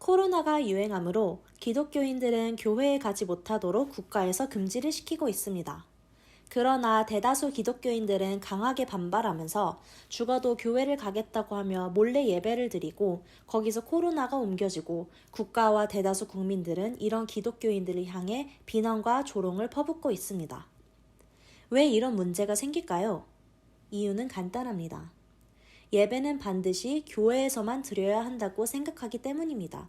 코로나가 유행하므로 기독교인들은 교회에 가지 못하도록 국가에서 금지를 시키고 있습니다. 그러나 대다수 기독교인들은 강하게 반발하면서 죽어도 교회를 가겠다고 하며 몰래 예배를 드리고 거기서 코로나가 옮겨지고 국가와 대다수 국민들은 이런 기독교인들을 향해 비난과 조롱을 퍼붓고 있습니다. 왜 이런 문제가 생길까요? 이유는 간단합니다. 예배는 반드시 교회에서만 드려야 한다고 생각하기 때문입니다.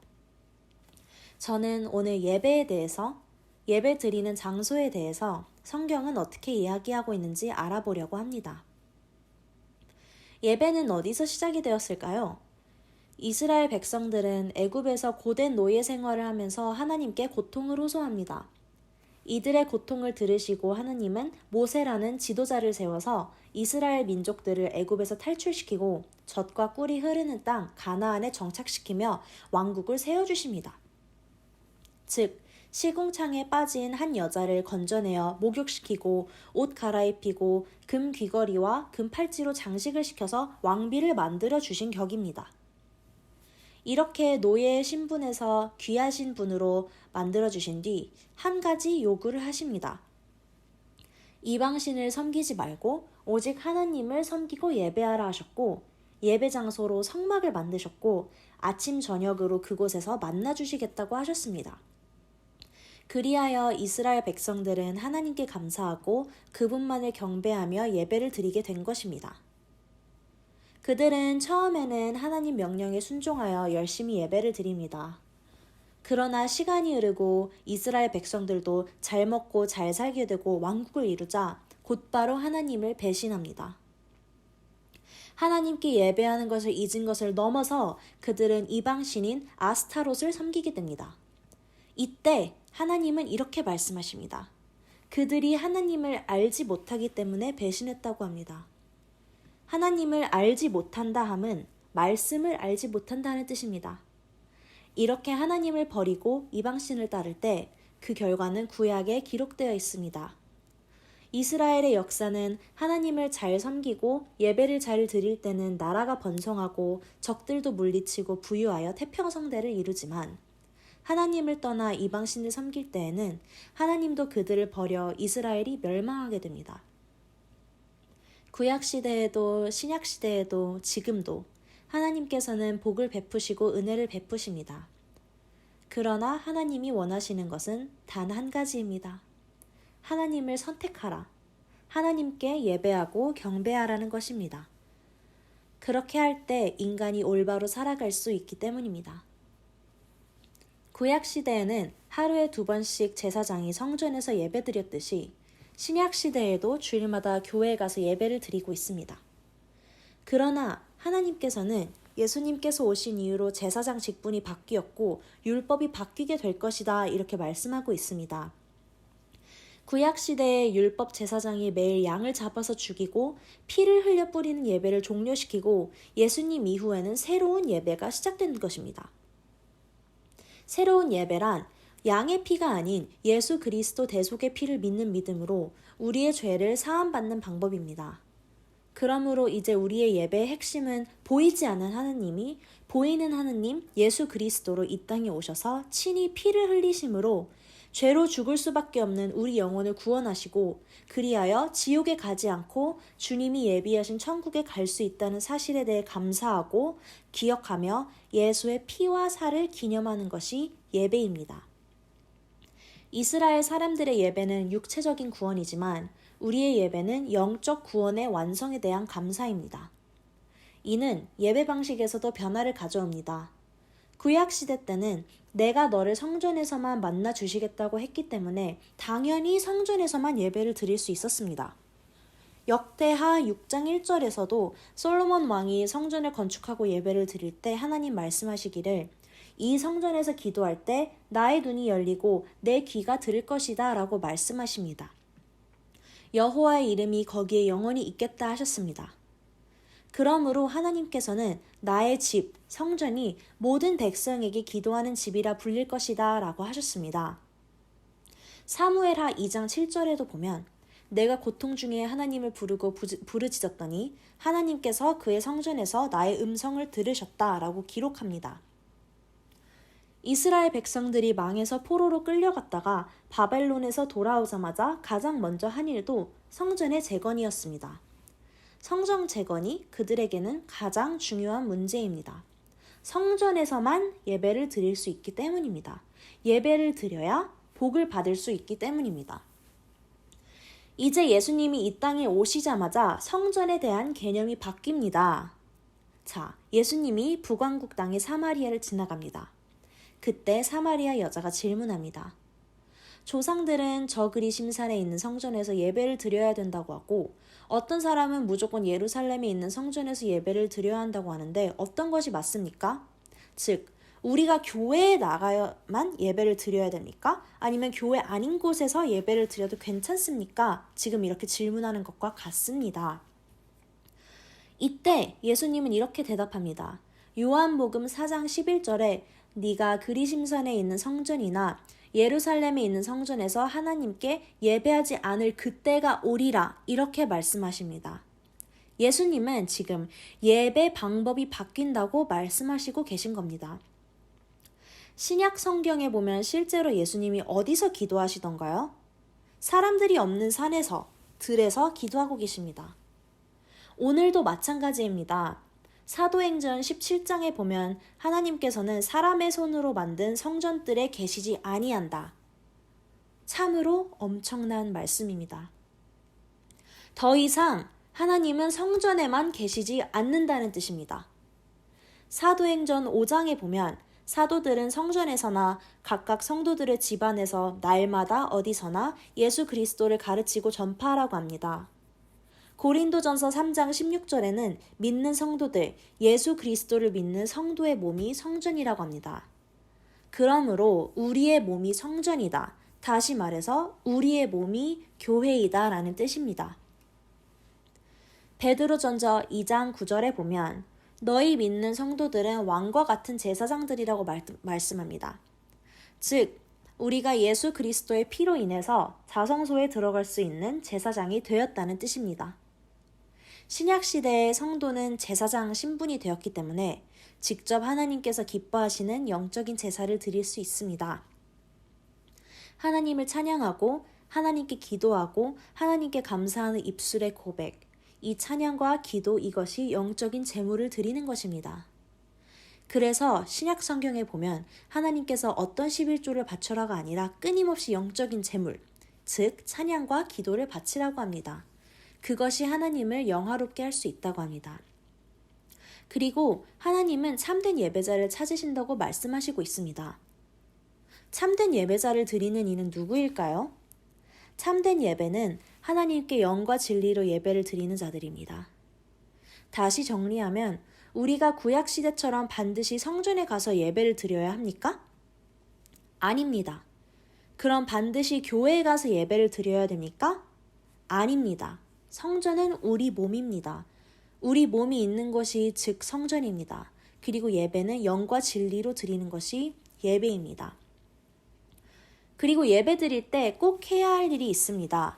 저는 오늘 예배에 대해서, 예배 드리는 장소에 대해서 성경은 어떻게 이야기하고 있는지 알아보려고 합니다. 예배는 어디서 시작이 되었을까요? 이스라엘 백성들은 애굽에서 고된 노예 생활을 하면서 하나님께 고통을 호소합니다. 이들의 고통을 들으시고 하나님은 모세라는 지도자를 세워서 이스라엘 민족들을 애굽에서 탈출시키고 젖과 꿀이 흐르는 땅 가나안에 정착시키며 왕국을 세워주십니다. 즉, 시궁창에 빠진 한 여자를 건져내어 목욕시키고 옷 갈아입히고 금 귀걸이와 금 팔찌로 장식을 시켜서 왕비를 만들어 주신 격입니다. 이렇게 노예의 신분에서 귀하신 분으로 만들어주신 뒤 한 가지 요구를 하십니다. 이방신을 섬기지 말고 오직 하나님을 섬기고 예배하라 하셨고 예배 장소로 성막을 만드셨고 아침 저녁으로 그곳에서 만나주시겠다고 하셨습니다. 그리하여 이스라엘 백성들은 하나님께 감사하고 그분만을 경배하며 예배를 드리게 된 것입니다. 그들은 처음에는 하나님 명령에 순종하여 열심히 예배를 드립니다. 그러나 시간이 흐르고 이스라엘 백성들도 잘 먹고 잘 살게 되고 왕국을 이루자 곧바로 하나님을 배신합니다. 하나님께 예배하는 것을 잊은 것을 넘어서 그들은 이방신인 아스타롯을 섬기게 됩니다. 이때 하나님은 이렇게 말씀하십니다. 그들이 하나님을 알지 못하기 때문에 배신했다고 합니다. 하나님을 알지 못한다 함은 말씀을 알지 못한다는 뜻입니다. 이렇게 하나님을 버리고 이방신을 따를 때 그 결과는 구약에 기록되어 있습니다. 이스라엘의 역사는 하나님을 잘 섬기고 예배를 잘 드릴 때는 나라가 번성하고 적들도 물리치고 부유하여 태평성대를 이루지만 하나님을 떠나 이방신을 섬길 때에는 하나님도 그들을 버려 이스라엘이 멸망하게 됩니다. 구약시대에도 신약시대에도 지금도 하나님께서는 복을 베푸시고 은혜를 베푸십니다. 그러나 하나님이 원하시는 것은 단 한 가지입니다. 하나님을 선택하라. 하나님께 예배하고 경배하라는 것입니다. 그렇게 할 때 인간이 올바로 살아갈 수 있기 때문입니다. 구약시대에는 하루에 2번씩 제사장이 성전에서 예배드렸듯이 신약시대에도 주일마다 교회에 가서 예배를 드리고 있습니다. 그러나 하나님께서는 예수님께서 오신 이후로 제사장 직분이 바뀌었고 율법이 바뀌게 될 것이다 이렇게 말씀하고 있습니다. 구약시대의 율법 제사장이 매일 양을 잡아서 죽이고 피를 흘려 뿌리는 예배를 종료시키고 예수님 이후에는 새로운 예배가 시작된 것입니다. 새로운 예배란 양의 피가 아닌 예수 그리스도 대속의 피를 믿는 믿음으로 우리의 죄를 사함받는 방법입니다. 그러므로 이제 우리의 예배의 핵심은 보이지 않는 하느님이 보이는 하느님 예수 그리스도로 이 땅에 오셔서 친히 피를 흘리심으로 죄로 죽을 수밖에 없는 우리 영혼을 구원하시고 그리하여 지옥에 가지 않고 주님이 예비하신 천국에 갈 수 있다는 사실에 대해 감사하고 기억하며 예수의 피와 살을 기념하는 것이 예배입니다. 이스라엘 사람들의 예배는 육체적인 구원이지만 우리의 예배는 영적 구원의 완성에 대한 감사입니다. 이는 예배 방식에서도 변화를 가져옵니다. 구약시대 때는 내가 너를 성전에서만 만나 주시겠다고 했기 때문에 당연히 성전에서만 예배를 드릴 수 있었습니다. 역대하 6장 1절에서도 솔로몬 왕이 성전을 건축하고 예배를 드릴 때 하나님 말씀하시기를 이 성전에서 기도할 때 나의 눈이 열리고 내 귀가 들을 것이다 라고 말씀하십니다. 여호와의 이름이 거기에 영원히 있겠다 하셨습니다. 그러므로 하나님께서는 나의 집, 성전이 모든 백성에게 기도하는 집이라 불릴 것이다 라고 하셨습니다. 사무엘하 2장 7절에도 보면 내가 고통 중에 하나님을 부르고 부르짖었더니 하나님께서 그의 성전에서 나의 음성을 들으셨다 라고 기록합니다. 이스라엘 백성들이 망해서 포로로 끌려갔다가 바벨론에서 돌아오자마자 가장 먼저 한 일도 성전의 재건이었습니다. 성전 재건이 그들에게는 가장 중요한 문제입니다. 성전에서만 예배를 드릴 수 있기 때문입니다. 예배를 드려야 복을 받을 수 있기 때문입니다. 이제 예수님이 이 땅에 오시자마자 성전에 대한 개념이 바뀝니다. 자, 예수님이 북왕국 땅의 사마리아를 지나갑니다. 그때 사마리아 여자가 질문합니다. 조상들은 저 그리심산에 있는 성전에서 예배를 드려야 된다고 하고 어떤 사람은 무조건 예루살렘에 있는 성전에서 예배를 드려야 한다고 하는데 어떤 것이 맞습니까? 즉, 우리가 교회에 나가야만 예배를 드려야 됩니까? 아니면 교회 아닌 곳에서 예배를 드려도 괜찮습니까? 지금 이렇게 질문하는 것과 같습니다. 이때 예수님은 이렇게 대답합니다. 요한복음 4장 11절에 네가 그리심산에 있는 성전이나 예루살렘에 있는 성전에서 하나님께 예배하지 않을 그때가 오리라 이렇게 말씀하십니다. 예수님은 지금 예배 방법이 바뀐다고 말씀하시고 계신 겁니다. 신약 성경에 보면 실제로 예수님이 어디서 기도하시던가요? 사람들이 없는 산에서, 들에서 기도하고 계십니다. 오늘도 마찬가지입니다. 사도행전 17장에 보면 하나님께서는 사람의 손으로 만든 성전들에 계시지 아니한다. 참으로 엄청난 말씀입니다. 더 이상 하나님은 성전에만 계시지 않는다는 뜻입니다. 사도행전 5장에 보면 사도들은 성전에서나 각각 성도들의 집안에서 날마다 어디서나 예수 그리스도를 가르치고 전파하라고 합니다. 고린도전서 3장 16절에는 믿는 성도들, 예수 그리스도를 믿는 성도의 몸이 성전이라고 합니다. 그러므로 우리의 몸이 성전이다. 다시 말해서 우리의 몸이 교회이다 라는 뜻입니다. 베드로전서 2장 9절에 보면 너희 믿는 성도들은 왕과 같은 제사장들이라고 말씀합니다. 즉, 우리가 예수 그리스도의 피로 인해서 자성소에 들어갈 수 있는 제사장이 되었다는 뜻입니다. 신약시대의 성도는 제사장 신분이 되었기 때문에 직접 하나님께서 기뻐하시는 영적인 제사를 드릴 수 있습니다. 하나님을 찬양하고 하나님께 기도하고 하나님께 감사하는 입술의 고백, 이 찬양과 기도 이것이 영적인 제물을 드리는 것입니다. 그래서 신약 성경에 보면 하나님께서 어떤 11조를 바쳐라가 아니라 끊임없이 영적인 제물, 즉 찬양과 기도를 바치라고 합니다. 그것이 하나님을 영화롭게 할 수 있다고 합니다. 그리고 하나님은 참된 예배자를 찾으신다고 말씀하시고 있습니다. 참된 예배자를 드리는 이는 누구일까요? 참된 예배는 하나님께 영과 진리로 예배를 드리는 자들입니다. 다시 정리하면 우리가 구약시대처럼 반드시 성전에 가서 예배를 드려야 합니까? 아닙니다. 그럼 반드시 교회에 가서 예배를 드려야 됩니까? 아닙니다. 성전은 우리 몸입니다. 우리 몸이 있는 것이 즉 성전입니다. 그리고 예배는 영과 진리로 드리는 것이 예배입니다. 그리고 예배 드릴 때 꼭 해야 할 일이 있습니다.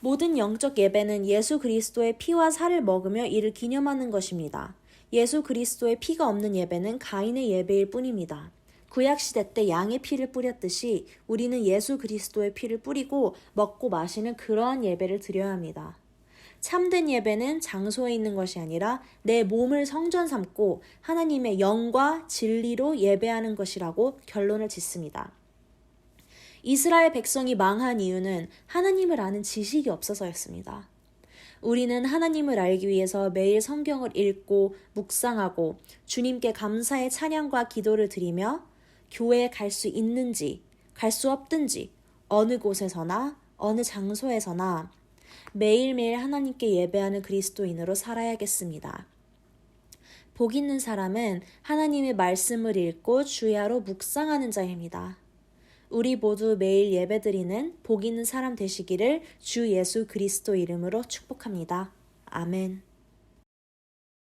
모든 영적 예배는 예수 그리스도의 피와 살을 먹으며 이를 기념하는 것입니다. 예수 그리스도의 피가 없는 예배는 가인의 예배일 뿐입니다. 구약시대 때 양의 피를 뿌렸듯이 우리는 예수 그리스도의 피를 뿌리고 먹고 마시는 그러한 예배를 드려야 합니다. 참된 예배는 장소에 있는 것이 아니라 내 몸을 성전 삼고 하나님의 영과 진리로 예배하는 것이라고 결론을 짓습니다. 이스라엘 백성이 망한 이유는 하나님을 아는 지식이 없어서였습니다. 우리는 하나님을 알기 위해서 매일 성경을 읽고 묵상하고 주님께 감사의 찬양과 기도를 드리며 교회에 갈 수 있는지 갈 수 없든지 어느 곳에서나 어느 장소에서나 매일매일 하나님께 예배하는 그리스도인으로 살아야겠습니다. 복 있는 사람은 하나님의 말씀을 읽고 주야로 묵상하는 자입니다. 우리 모두 매일 예배드리는 복 있는 사람 되시기를 주 예수 그리스도 이름으로 축복합니다. 아멘.